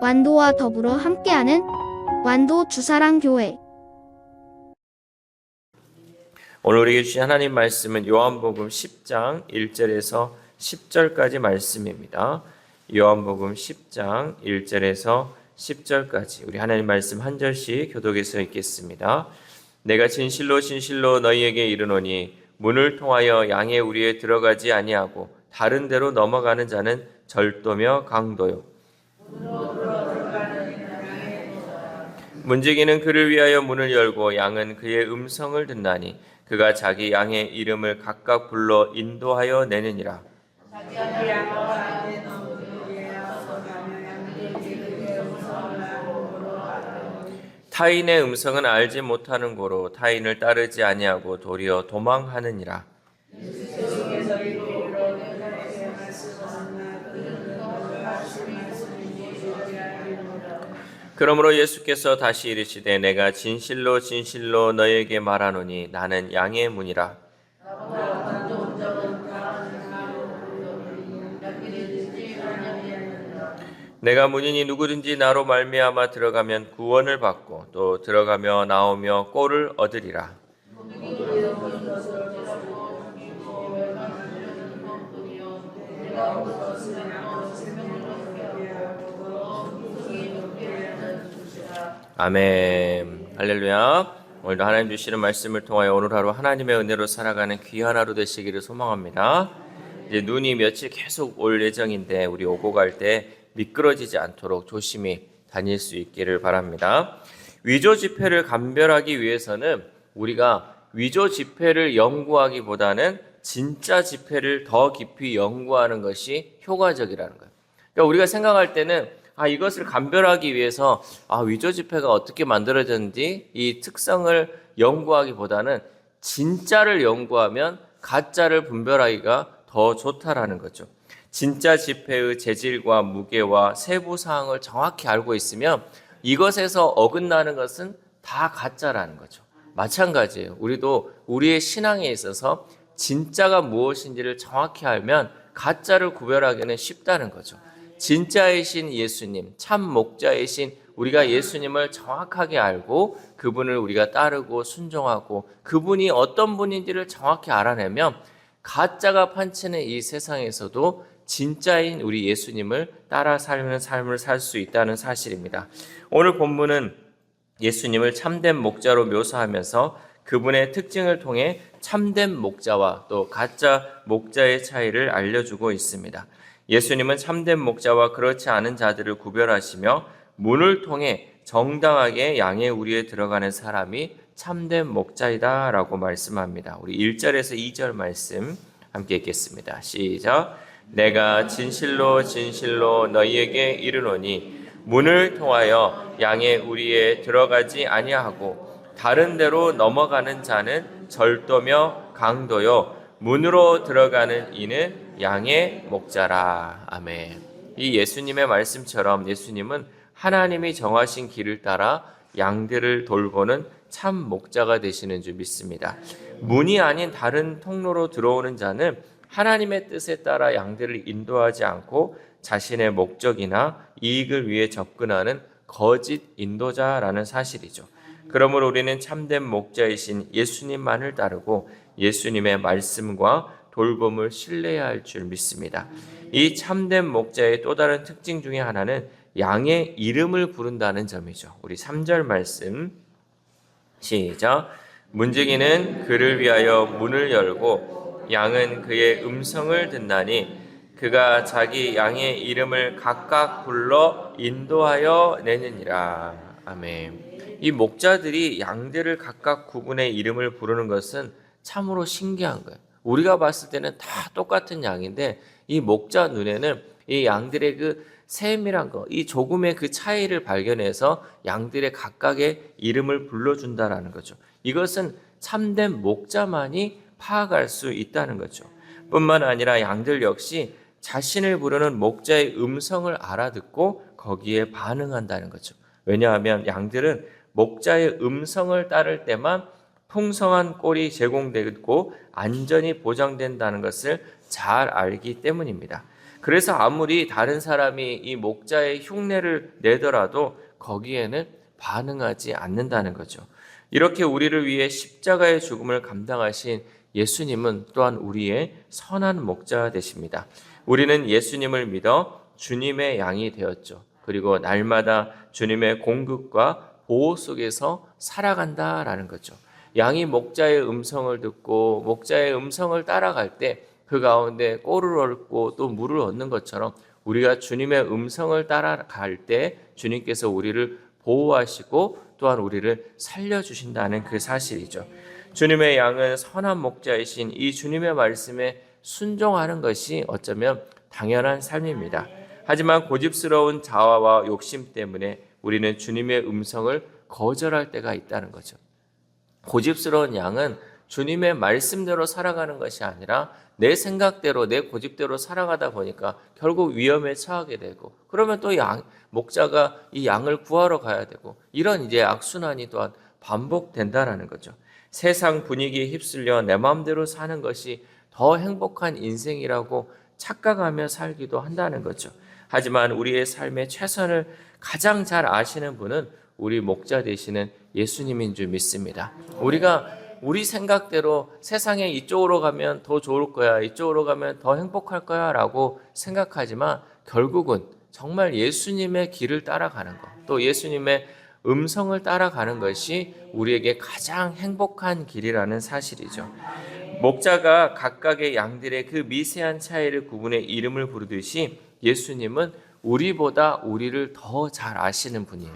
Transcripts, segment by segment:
완도와 더불어 함께하는 완도 주사랑교회. 오늘 우리에게 주신 하나님 말씀은 요한복음 10장 1절에서 10절까지 말씀입니다. 요한복음 10장 1절에서 10절까지 우리 하나님 말씀 한 절씩 교독해서 읽겠습니다. 내가 진실로 진실로 너희에게 이르노니 문을 통하여 양의 우리에 들어가지 아니하고 다른 데로 넘어가는 자는 절도며 강도요 문지기는 그를 위하여 문을 열고 양은 그의 음성을 듣나니 그가 자기 양의 이름을 각각 불러 인도하여 내느니라. 타인의 음성은 알지 못하는 고로 타인을 따르지 아니하고 도리어 도망하느니라. 그러므로 예수께서 다시 이르시되 내가 진실로 진실로 너에게 말하노니 나는 양의 문이라. 내가 문이니 누구든지 나로 말미암아 들어가면 구원을 받고 또 들어가며 나오며 꼴을 얻으리라. 아멘. 할렐루야. 오늘도 하나님 주시는 말씀을 통하여 오늘 하루 하나님의 은혜로 살아가는 귀한 하루 되시기를 소망합니다. 이제 눈이 며칠 계속 올 예정인데 우리 오고 갈 때 미끄러지지 않도록 조심히 다닐 수 있기를 바랍니다. 위조 지폐를 감별하기 위해서는 우리가 위조 지폐를 연구하기보다는 진짜 지폐를 더 깊이 연구하는 것이 효과적이라는 거예요. 그러니까 우리가 생각할 때는 이것을 감별하기 위해서 위조 지폐가 어떻게 만들어졌는지 이 특성을 연구하기보다는 진짜를 연구하면 가짜를 분별하기가 더 좋다라는 거죠. 진짜 지폐의 재질과 무게와 세부 사항을 정확히 알고 있으면 이것에서 어긋나는 것은 다 가짜라는 거죠. 마찬가지예요. 우리도 우리의 신앙에 있어서 진짜가 무엇인지를 정확히 알면 가짜를 구별하기는 쉽다는 거죠. 진짜이신 예수님, 참 목자이신 우리가 예수님을 정확하게 알고 그분을 우리가 따르고 순종하고 그분이 어떤 분인지를 정확히 알아내면 가짜가 판치는 이 세상에서도 진짜인 우리 예수님을 따라 살는 삶을 살 수 있다는 사실입니다. 오늘 본문은 예수님을 참된 목자로 묘사하면서 그분의 특징을 통해 참된 목자와 또 가짜 목자의 차이를 알려주고 있습니다. 예수님은 참된 목자와 그렇지 않은 자들을 구별하시며 문을 통해 정당하게 양의 우리에 들어가는 사람이 참된 목자이다 라고 말씀합니다. 우리 1절에서 2절 말씀 함께 읽겠습니다. 시작. 내가 진실로 진실로 너희에게 이르노니 문을 통하여 양의 우리에 들어가지 아니하고 다른 데로 넘어가는 자는 절도며 강도요 문으로 들어가는 이는 양의 목자라. 아멘. 이 예수님의 말씀처럼 예수님은 하나님이 정하신 길을 따라 양들을 돌보는 참 목자가 되시는 줄 믿습니다. 문이 아닌 다른 통로로 들어오는 자는 하나님의 뜻에 따라 양들을 인도하지 않고 자신의 목적이나 이익을 위해 접근하는 거짓 인도자라는 사실이죠. 그러므로 우리는 참된 목자이신 예수님만을 따르고 예수님의 말씀과 돌봄을 신뢰해야 할 줄 믿습니다. 이 참된 목자의 또 다른 특징 중에 하나는 양의 이름을 부른다는 점이죠. 우리 3절 말씀 시작. 문지기는 그를 위하여 문을 열고 양은 그의 음성을 듣나니 그가 자기 양의 이름을 각각 불러 인도하여 내느니라. 아멘. 이 목자들이 양들을 각각 구분해 이름을 부르는 것은 참으로 신기한 거예요. 우리가 봤을 때는 다 똑같은 양인데 이 목자 눈에는 이 양들의 그 세밀한 거, 이 조금의 그 차이를 발견해서 양들의 각각의 이름을 불러준다라는 거죠. 이것은 참된 목자만이 파악할 수 있다는 거죠. 뿐만 아니라 양들 역시 자신을 부르는 목자의 음성을 알아듣고 거기에 반응한다는 거죠. 왜냐하면 양들은 목자의 음성을 따를 때만 풍성한 꼴이 제공되고 안전이 보장된다는 것을 잘 알기 때문입니다. 그래서 아무리 다른 사람이 이 목자의 흉내를 내더라도 거기에는 반응하지 않는다는 거죠. 이렇게 우리를 위해 십자가의 죽음을 감당하신 예수님은 또한 우리의 선한 목자 되십니다. 우리는 예수님을 믿어 주님의 양이 되었죠. 그리고 날마다 주님의 공급과 보호 속에서 살아간다라는 거죠. 양이 목자의 음성을 듣고 목자의 음성을 따라갈 때 그 가운데 꼴을 얻고 또 물을 얻는 것처럼 우리가 주님의 음성을 따라갈 때 주님께서 우리를 보호하시고 또한 우리를 살려주신다는 그 사실이죠. 주님의 양은 선한 목자이신 이 주님의 말씀에 순종하는 것이 어쩌면 당연한 삶입니다. 하지만 고집스러운 자아와 욕심 때문에 우리는 주님의 음성을 거절할 때가 있다는 거죠. 고집스러운 양은 주님의 말씀대로 살아가는 것이 아니라 내 생각대로 내 고집대로 살아가다 보니까 결국 위험에 처하게 되고, 그러면 또 목자가 이 양을 구하러 가야 되고, 이런 이제 악순환이 또한 반복된다라는 거죠. 세상 분위기에 휩쓸려 내 마음대로 사는 것이 더 행복한 인생이라고 착각하며 살기도 한다는 거죠. 하지만 우리의 삶의 최선을 가장 잘 아시는 분은 우리 목자 되시는 예수님인 줄 믿습니다. 우리가 우리 생각대로 세상에 이쪽으로 가면 더 좋을 거야, 이쪽으로 가면 더 행복할 거야 라고 생각하지만 결국은 정말 예수님의 길을 따라가는 것, 또 예수님의 음성을 따라가는 것이 우리에게 가장 행복한 길이라는 사실이죠. 목자가 각각의 양들의 그 미세한 차이를 구분해 이름을 부르듯이 예수님은 우리보다 우리를 더 잘 아시는 분이에요.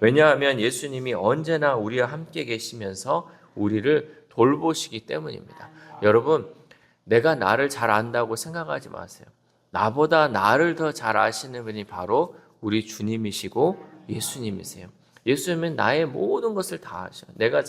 왜냐하면 예수님이 언제나 우리와 함께 계시면서 우리를 돌보시기 때문입니다. 여러분, 내가 나를 잘 안다고 생각하지 마세요. 나보다 나를 더 잘 아시는 분이 바로 우리 주님이시고 예수님이세요. 예수님은 나의 모든 것을 다 아셔요. 내가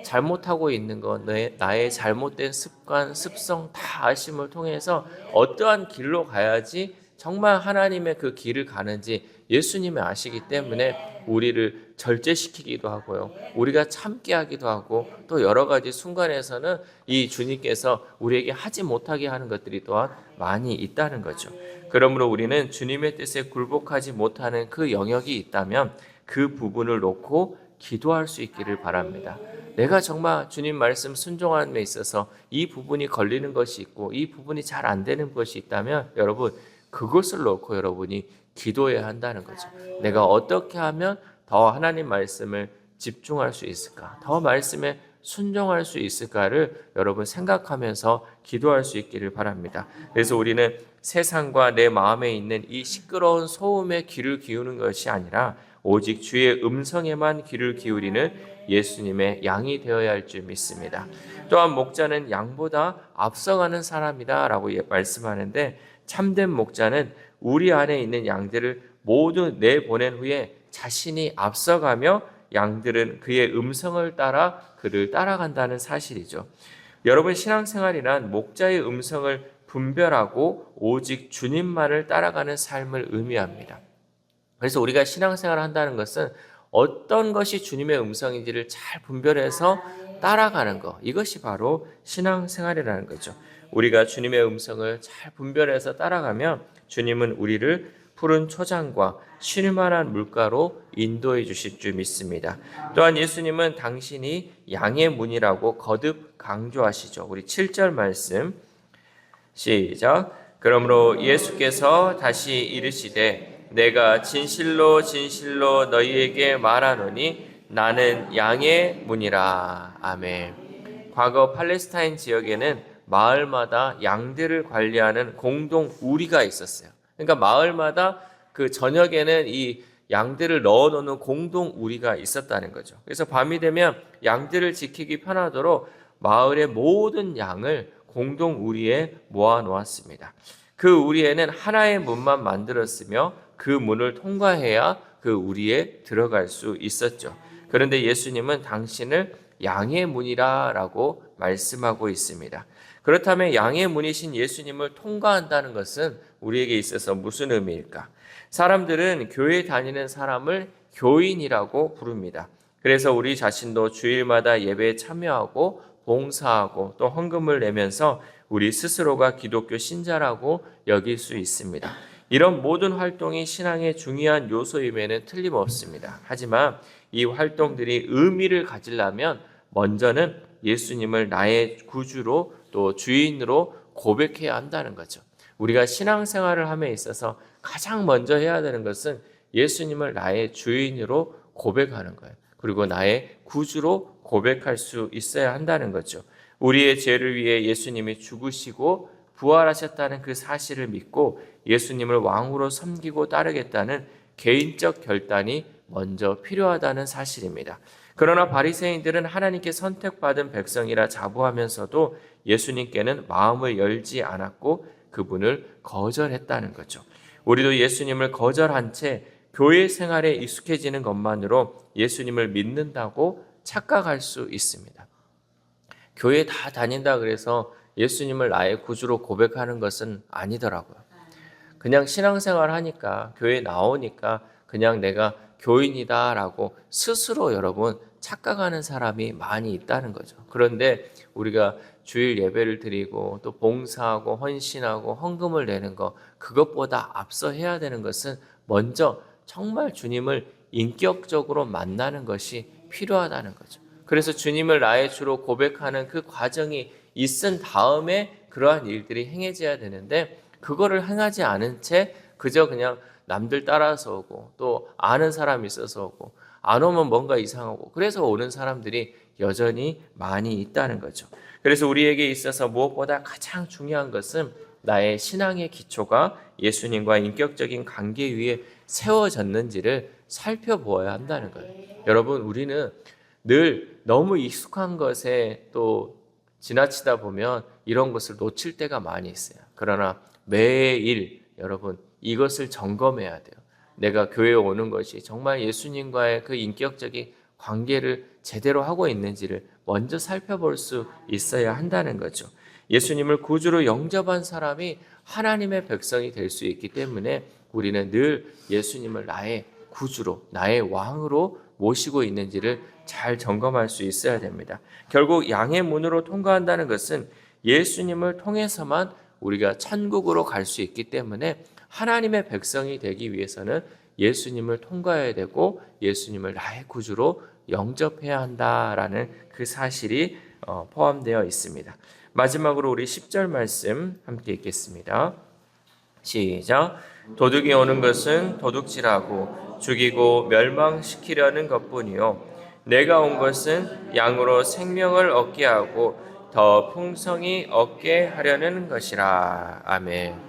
잘못하고 있는 것, 나의 잘못된 습관, 습성 다 아심을 통해서 어떠한 길로 가야지 정말 하나님의 그 길을 가는지 예수님이 아시기 때문에 우리를 절제시키기도 하고요. 우리가 참게 하기도 하고 또 여러 가지 순간에서는 이 주님께서 우리에게 하지 못하게 하는 것들이 또한 많이 있다는 거죠. 그러므로 우리는 주님의 뜻에 굴복하지 못하는 그 영역이 있다면 그 부분을 놓고 기도할 수 있기를 바랍니다. 내가 정말 주님 말씀 순종함에 있어서 이 부분이 걸리는 것이 있고 이 부분이 잘 안 되는 것이 있다면 여러분, 그것을 놓고 여러분이 기도해야 한다는 거죠. 내가 어떻게 하면 더 하나님 말씀을 집중할 수 있을까? 더 말씀에 순종할 수 있을까를 여러분 생각하면서 기도할 수 있기를 바랍니다. 그래서 우리는 세상과 내 마음에 있는 이 시끄러운 소음에 귀를 기우는 것이 아니라 오직 주의 음성에만 귀를 기울이는 예수님의 양이 되어야 할 줄 믿습니다. 또한 목자는 양보다 앞서가는 사람이다 라고 말씀하는데, 참된 목자는 우리 안에 있는 양들을 모두 내보낸 후에 자신이 앞서가며 양들은 그의 음성을 따라 그를 따라간다는 사실이죠. 여러분, 신앙생활이란 목자의 음성을 분별하고 오직 주님만을 따라가는 삶을 의미합니다. 그래서 우리가 신앙생활을 한다는 것은 어떤 것이 주님의 음성인지를 잘 분별해서 따라가는 것, 이것이 바로 신앙생활이라는 거죠. 우리가 주님의 음성을 잘 분별해서 따라가면 주님은 우리를 푸른 초장과 쉴만한 물가로 인도해 주실 줄 믿습니다. 또한 예수님은 당신이 양의 문이라고 거듭 강조하시죠. 우리 7절 말씀 시작. 그러므로 예수께서 다시 이르시되 내가 진실로 진실로 너희에게 말하노니 나는 양의 문이라. 아멘. 과거 팔레스타인 지역에는 마을마다 양들을 관리하는 공동 우리가 있었어요. 그러니까 마을마다 그 저녁에는 이 양들을 넣어놓는 공동 우리가 있었다는 거죠. 그래서 밤이 되면 양들을 지키기 편하도록 마을의 모든 양을 공동 우리에 모아 놓았습니다. 그 우리에는 하나의 문만 만들었으며 그 문을 통과해야 그 우리에 들어갈 수 있었죠. 그런데 예수님은 당신을 양의 문이라고 말씀하고 있습니다. 그렇다면 양의 문이신 예수님을 통과한다는 것은 우리에게 있어서 무슨 의미일까? 사람들은 교회 다니는 사람을 교인이라고 부릅니다. 그래서 우리 자신도 주일마다 예배에 참여하고 봉사하고 또 헌금을 내면서 우리 스스로가 기독교 신자라고 여길 수 있습니다. 이런 모든 활동이 신앙의 중요한 요소임에는 틀림없습니다. 하지만 이 활동들이 의미를 가지려면 먼저는 예수님을 나의 구주로 또 주인으로 고백해야 한다는 거죠. 우리가 신앙생활을 함에 있어서 가장 먼저 해야 되는 것은 예수님을 나의 주인으로 고백하는 거예요. 그리고 나의 구주로 고백할 수 있어야 한다는 거죠. 우리의 죄를 위해 예수님이 죽으시고 부활하셨다는 그 사실을 믿고 예수님을 왕으로 섬기고 따르겠다는 개인적 결단이 먼저 필요하다는 사실입니다. 그러나 바리새인들은 하나님께 선택받은 백성이라 자부하면서도 예수님께는 마음을 열지 않았고 그분을 거절했다는 거죠. 우리도 예수님을 거절한 채 교회 생활에 익숙해지는 것만으로 예수님을 믿는다고 착각할 수 있습니다. 교회 다 다닌다 그래서 예수님을 나의 구주로 고백하는 것은 아니더라고요. 그냥 신앙생활 하니까 교회 나오니까 그냥 내가 교인이다라고 스스로 여러분 착각하는 사람이 많이 있다는 거죠. 그런데 우리가 주일 예배를 드리고 또 봉사하고 헌신하고 헌금을 내는 거 그것보다 앞서 해야 되는 것은 먼저 정말 주님을 인격적으로 만나는 것이 필요하다는 거죠. 그래서 주님을 나의 주로 고백하는 그 과정이 있은 다음에 그러한 일들이 행해져야 되는데 그거를 행하지 않은 채 그저 그냥 남들 따라서 오고 또 아는 사람이 있어서 오고 안 오면 뭔가 이상하고 그래서 오는 사람들이 여전히 많이 있다는 거죠. 그래서 우리에게 있어서 무엇보다 가장 중요한 것은 나의 신앙의 기초가 예수님과 인격적인 관계 위에 세워졌는지를 살펴보아야 한다는 거예요. 여러분 우리는 늘 너무 익숙한 것에 또 지나치다 보면 이런 것을 놓칠 때가 많이 있어요. 그러나 매일 여러분 이것을 점검해야 돼요. 내가 교회에 오는 것이 정말 예수님과의 그 인격적인 관계를 제대로 하고 있는지를 먼저 살펴볼 수 있어야 한다는 거죠. 예수님을 구주로 영접한 사람이 하나님의 백성이 될 수 있기 때문에 우리는 늘 예수님을 나의 구주로, 나의 왕으로 모시고 있는지를 잘 점검할 수 있어야 됩니다. 결국 양의 문으로 통과한다는 것은 예수님을 통해서만 우리가 천국으로 갈 수 있기 때문에 하나님의 백성이 되기 위해서는 예수님을 통과해야 되고 예수님을 나의 구주로 영접해야 한다라는 그 사실이 포함되어 있습니다. 마지막으로 우리 10절 말씀 함께 읽겠습니다. 시작. 도둑이 오는 것은 도둑질하고 죽이고 멸망시키려는 것뿐이요 내가 온 것은 양으로 생명을 얻게 하고 더 풍성히 얻게 하려는 것이라. 아멘.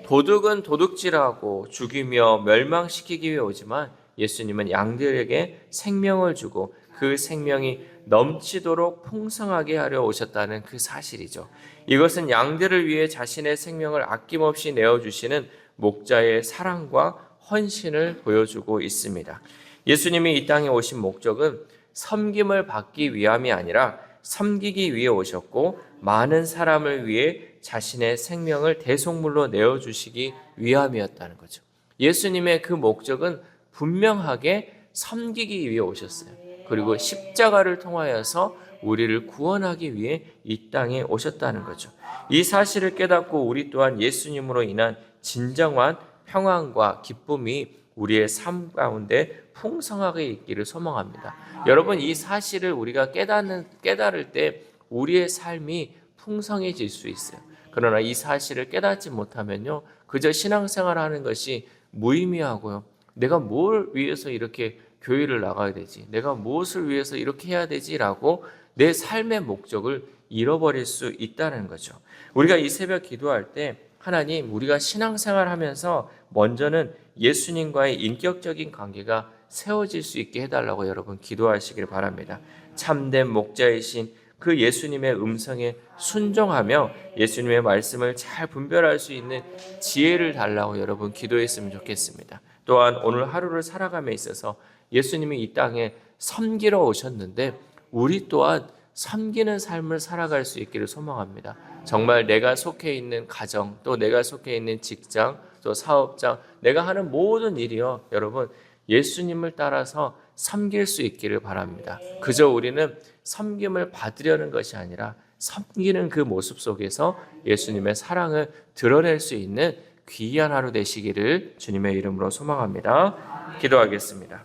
도둑은 도둑질하고 죽이며 멸망시키기 위해 오지만 예수님은 양들에게 생명을 주고 그 생명이 넘치도록 풍성하게 하려 오셨다는 그 사실이죠. 이것은 양들을 위해 자신의 생명을 아낌없이 내어주시는 목자의 사랑과 헌신을 보여주고 있습니다. 예수님이 이 땅에 오신 목적은 섬김을 받기 위함이 아니라 섬기기 위해 오셨고 많은 사람을 위해 자신의 생명을 대속물로 내어주시기 위함이었다는 거죠. 예수님의 그 목적은 분명하게 섬기기 위해 오셨어요. 그리고 십자가를 통하여서 우리를 구원하기 위해 이 땅에 오셨다는 거죠. 이 사실을 깨닫고 우리 또한 예수님으로 인한 진정한 평안과 기쁨이 우리의 삶 가운데 풍성하게 있기를 소망합니다. 여러분 이 사실을 우리가 깨달을 때 우리의 삶이 풍성해질 수 있어요. 그러나 이 사실을 깨닫지 못하면요 그저 신앙생활하는 것이 무의미하고요. 내가 뭘 위해서 이렇게 교회를 나가야 되지? 내가 무엇을 위해서 이렇게 해야 되지라고 내 삶의 목적을 잃어버릴 수 있다는 거죠. 우리가 이 새벽 기도할 때 하나님 우리가 신앙생활하면서 먼저는 예수님과의 인격적인 관계가 세워질 수 있게 해달라고 여러분 기도하시길 바랍니다. 참된 목자이신 그 예수님의 음성에 순종하며 예수님의 말씀을 잘 분별할 수 있는 지혜를 달라고 여러분 기도했으면 좋겠습니다. 또한 오늘 하루를 살아감에 있어서 예수님이 이 땅에 섬기러 오셨는데 우리 또한 섬기는 삶을 살아갈 수 있기를 소망합니다. 정말 내가 속해 있는 가정, 또 내가 속해 있는 직장, 또 사업장, 내가 하는 모든 일이요. 여러분 예수님을 따라서 섬길 수 있기를 바랍니다. 그저 우리는 섬김을 받으려는 것이 아니라 섬기는 그 모습 속에서 예수님의 사랑을 드러낼 수 있는 귀한 하루 되시기를 주님의 이름으로 소망합니다. 기도하겠습니다.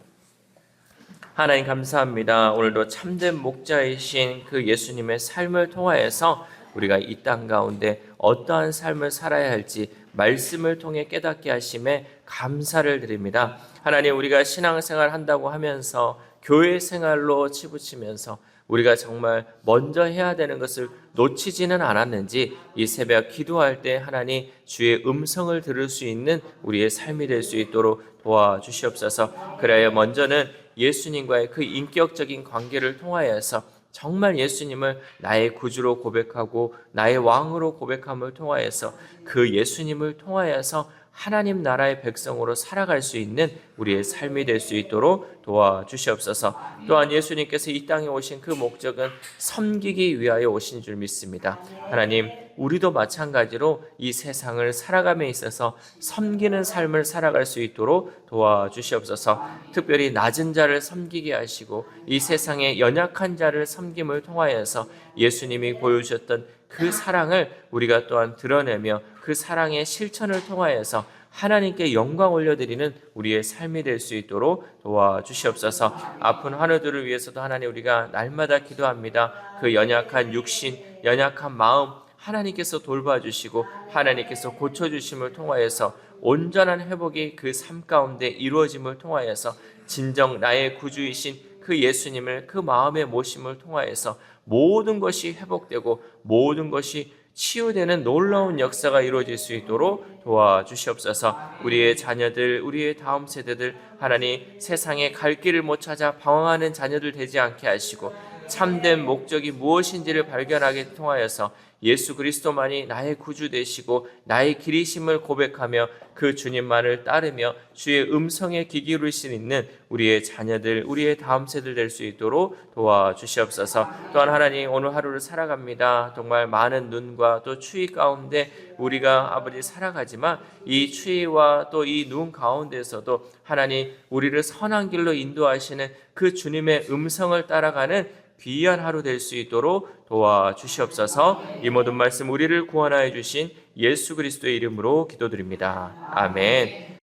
하나님 감사합니다. 오늘도 참된 목자이신 그 예수님의 삶을 통하여서 우리가 이 땅 가운데 어떠한 삶을 살아야 할지 말씀을 통해 깨닫게 하심에 감사를 드립니다. 하나님, 우리가 신앙생활 한다고 하면서 교회 생활로 치부치면서 우리가 정말 먼저 해야 되는 것을 놓치지는 않았는지 이 새벽 기도할 때 하나님 주의 음성을 들을 수 있는 우리의 삶이 될 수 있도록 도와주시옵소서. 그래야 먼저는 예수님과의 그 인격적인 관계를 통하여서 정말 예수님을 나의 구주로 고백하고 나의 왕으로 고백함을 통하여서 그 예수님을 통하여서 하나님 나라의 백성으로 살아갈 수 있는 우리의 삶이 될 수 있도록 도와주시옵소서. 또한 예수님께서 이 땅에 오신 그 목적은 섬기기 위하여 오신 줄 믿습니다. 하나님, 우리도 마찬가지로 이 세상을 살아감에 있어서 섬기는 삶을 살아갈 수 있도록 도와주시옵소서. 특별히 낮은 자를 섬기게 하시고 이 세상의 연약한 자를 섬김을 통하여서 예수님이 보여주셨던 그 사랑을 우리가 또한 드러내며 그 사랑의 실천을 통하여서 하나님께 영광 올려드리는 우리의 삶이 될 수 있도록 도와주시옵소서. 아픈 환우들을 위해서도 하나님 우리가 날마다 기도합니다. 그 연약한 육신, 연약한 마음 하나님께서 돌봐주시고 하나님께서 고쳐주심을 통하여서 온전한 회복이 그 삶 가운데 이루어짐을 통하여서 진정 나의 구주이신 그 예수님을 그 마음에 모심을 통하여서 모든 것이 회복되고 모든 것이 치유되는 놀라운 역사가 이루어질 수 있도록 도와주시옵소서. 우리의 자녀들, 우리의 다음 세대들 하나님 세상에 갈 길을 못 찾아 방황하는 자녀들 되지 않게 하시고 참된 목적이 무엇인지를 발견하게 통하여서 예수 그리스도만이 나의 구주 되시고 나의 길이심을 고백하며 그 주님만을 따르며 주의 음성에 귀 기울일 수 있는 우리의 자녀들, 우리의 다음 세대들 될 수 있도록 도와주시옵소서. 또한 하나님 오늘 하루를 살아갑니다. 정말 많은 눈과 또 추위 가운데 우리가 아버지 살아가지만 이 추위와 또 이 눈 가운데서도 하나님 우리를 선한 길로 인도하시는 그 주님의 음성을 따라가는 귀한 하루 될 수 있도록 도와주시옵소서. 이 모든 말씀 우리를 구원하여 주신 예수 그리스도의 이름으로 기도드립니다. 아멘.